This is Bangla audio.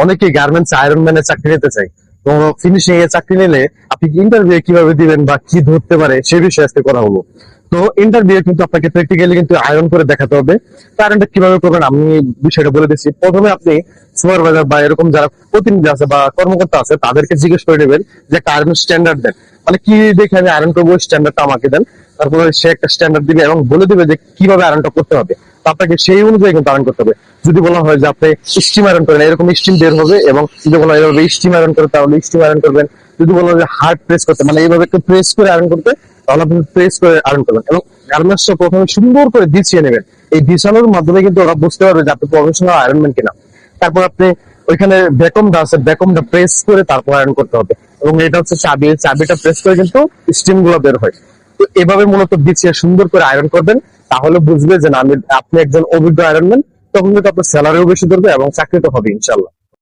অনেকে গার্মেন্টস আয়রন ম্যানের চাকরি নিতে চায়। তো ফিনিশিং এ চাকরি নিলে আপনি ইন্টারভিউ কিভাবে দিবেন বা কি ধরতে পারে সে বিষয়ে আজকে কথা বলবো। তো ইন্টারভিউ কিন্তু আপনাকে প্র্যাকটিক্যালি কিন্তু আয়রন করে দেখাতে হবে। তো আয়রনটা কিভাবে করবেন আমি বিষয়টা বলে দিচ্ছি। প্রথমে আপনি সুপারভাইজার বা এরকম যারা প্রতিনিধি আছে বা কর্মকর্তা আছে তাদেরকে জিজ্ঞেস করে নেবেন যে একটা আয়রন স্ট্যান্ডার্ড দেন, মানে কি দেখে আমি আয়রন করবো স্ট্যান্ডার্ডটা আমাকে দেন। তারপরে সে একটা স্ট্যান্ডার্ড দিবে এবং বলে দিবে যে কিভাবে আয়রনটা করতে হবে। তো আপনাকে সেই অনুযায়ী কিন্তু আয়রন করতে হবে। যদি বলা হয় যে আপনি স্টিম আয়রন করেন, এরকম স্টিম বের হবে, এবং যদি বলা হয় এভাবে স্টিম আয়রন করে তাহলে স্টিম আয়রন করবেন। যদি বলা হয় যে হার্ড প্রেস করতে, মানে এইভাবে একটু প্রেস করে আয়রন করতে, তাহলে আপনি প্রেস করে আয়রন করবেন। এবং গার্মেন্টসটা প্রথমে সুন্দর করে বিছিয়ে নেবেন। এই বিছানোর মাধ্যমে কিন্তু ওরা বুঝতে পারবে যে আপনি প্রফেশনাল আয়রনম্যান কিনা। তারপর আপনি ওইখানে ভ্যাকুমটা আছে, ভ্যাকুমটা প্রেস করে তারপর আয়রন করতে হবে। এবং এটা হচ্ছে চাবি, এই চাবিটা প্রেস করে কিন্তু স্টিম গুলো বের হয়। তো এভাবে মূলত বিছিয়ে সুন্দর করে আয়রন করবেন। তাহলে বুঝবে যে না আপনি একজন অভিজ্ঞ আয়রনম্যান। তখন কিন্তু আপনার স্যালারিও বেশি ধরবে এবং চাকরি তো হবে ইনশাল্লাহ।